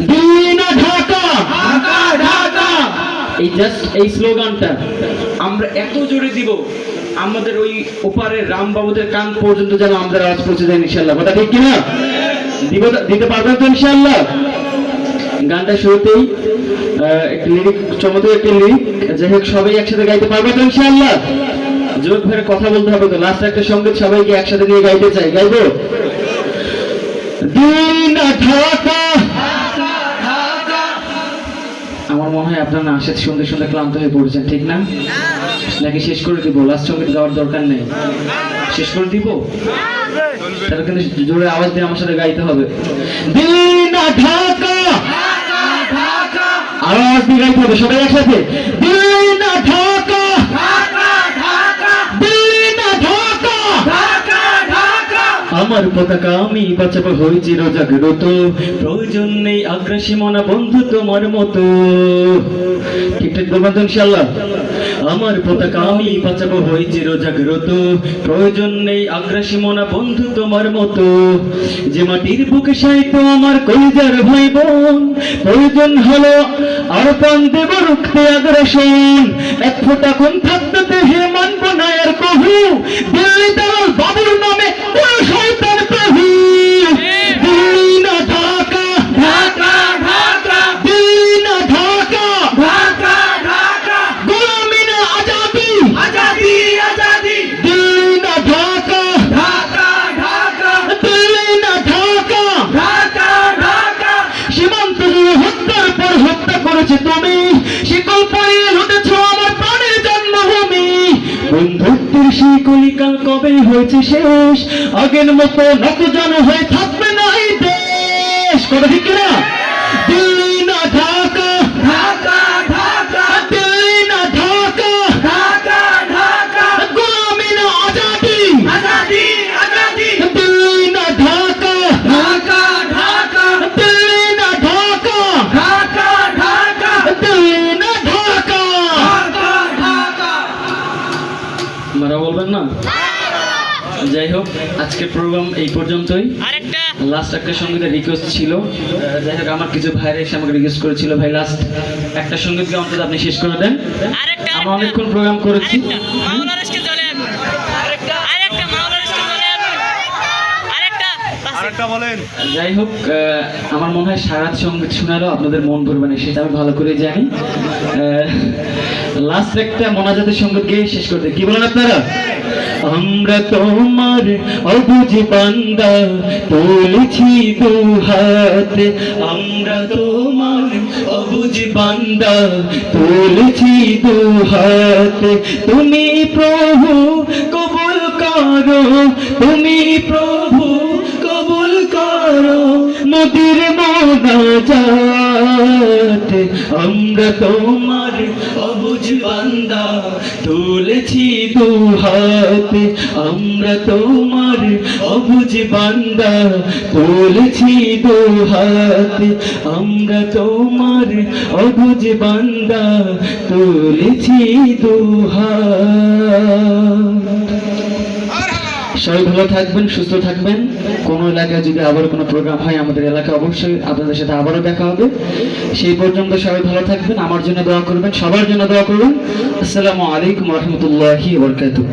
দিল্লি না ঢাকা, ঢাকা ঢাকা। এই জাস্ট এই স্লোগানটা আমরা এত জোরে দিব আমাদের ওই ওপারে রামবাবুদের কান পর্যন্ত যেন আমাদের আওয়াজ পৌঁছে যায় ইনশাআল্লাহ। কথা ঠিক কিনা? দিতে পারবেন তো ইনশাআল্লাহ? গানটা শুরুতেই একটা লিরিক, চমৎকার একটা লিরিক, যাই হোক সবাই একসাথে গাইতে পারবে তো ইনশাআল্লাহ? যুবক ভাইয়ের কথা বলতে হবে তো, লাস্ট একটা সঙ্গীত সবাইকে একসাথে নিয়ে গাইতে চাই, গাইবো? দিন ঢাকা। আমার মনে হয় আপনারা আশা শুনতে শুনতে ক্লান্ত হয়ে পড়েছেন, ঠিক না? নাকি শেষ করে দিব? লাস্ট সঙ্গীত গাওয়ার দরকার নেই, শেষ করে দিব? তাহলে কিন্তু জোরে আওয়াজ দিয়ে আমার সাথে গাইতে হবে। দিন ঢাকা, আওয়াজ দিয়ে গাইতে হবে সবাই একসাথে। দিন ঢাকা, আমার পতাকা আমি বাঁচাবো, হই চির জাগ্রত, প্রয়োজন নেই আগ্রাসী মনা বন্ধু তোমার মতো। ঠিকঠাক বলবেন তো ইনশাআল্লাহ? আমার পতাকা আমি বাঁচাবো, হই চির জাগ্রত, প্রয়োজন নেই আগ্রাসী মনা বন্ধু তোমার মতো। যে মাটির বুকে সাইতো আমার কলিজার ভাই বোন, প্রয়োজন হলো আর পান দেব রুখতে আগ্রাসন। এক ফোঁটা কোন থাকতে দেহে মানব না আর কহু, দিল্লি দালাল বাবুর নামে শয়তান প্রভু। দিল্লি না ঢাকা, ঢাকা ঢাকা, দিল্লি না ঢাকা, ঢাকা ঢাকা, গোলামি না আজাদি, আজাদি আজাদি, দিল্লি না ঢাকা, ঢাকা ঢাকা, দিল্লি না ঢাকা, ঢাকা ঢাকা। সীমান্ত জুড়ে হত্যার পর হত্যা করেছে তুমি, শিকল পরিয়ে লুটেছ আমার প্রাণের জন্মভূমি। বন্ধুত্বের সেই কলিকাল কবে হয়েছে শেষ, আগের মতো নতজানু হয়ে থাকবে না এই দেশ। কথা ঠিক কিনা? দিল্লি না ঢাকা, ঢাকা ঢাকা, দিল্লি না ঢাকা, ঢাকা ঢাকা, গোলামি না আজাদি, আজাদি আজাদি, দিল্লি না ঢাকা, ঢাকা ঢাকা, দিল্লি না ঢাকা, ঢাকা ঢাকা, দিল্লি না ঢাকা, ঢাকা ঢাকা। মারা বলবেন না? যাই হোক আজকের প্রোগ্রাম এই পর্যন্তই। লাস্ট একটা সঙ্গীতের রিকোয়েস্ট ছিল, যাই হোক আমার কিছু ভাইরা এসে আমাকে রিকোয়েস্ট করেছিল, ভাই লাস্ট একটা সঙ্গীতকে অন্তত আপনি শেষ করে দেন। আমরা অনেকক্ষণ প্রোগ্রাম করেছি। যাই হোক আমার মনে হয় সারা সঙ্গীত শোনালেও আপনাদের মন ভরবে না, সেটা আমি ভালো করে জানি। লাস্ট একটা মোনাজাতের সঙ্গীত গিয়ে শেষ করতে, কি বলেন আপনারা? আমরা তোমার অবুঝ বান্দা, তুলেছি দু হাত, আমরা তোমার অবুঝ বান্দা, তুলেছি দু হাত। তুমি প্রভু কবুল করো, তুমি প্রভু কবুল করো মোদের মোনাজাত। আমরা তোমার অবুঝ বান্দা, তুলেছি দু হাত, আমরা তোমার অবুঝ বান্দা, তুলেছি দু হাত, আমরা তোমার অবুঝ বান্দা, তুলেছি দু হাত। সবাই ভালো থাকবেন, সুস্থ থাকবেন। কোনো এলাকায় যদি আবার কোনো প্রোগ্রাম হয় আমাদের এলাকায় অবশ্যই আপনাদের সাথে আবারও দেখা হবে। সেই পর্যন্ত সবাই ভালো থাকবেন, আমার জন্য দোয়া করবেন, সবার জন্য দোয়া করবেন। আসসালামু আলাইকুম ওয়া রাহমাতুল্লাহি ওয়া বারাকাতুহু।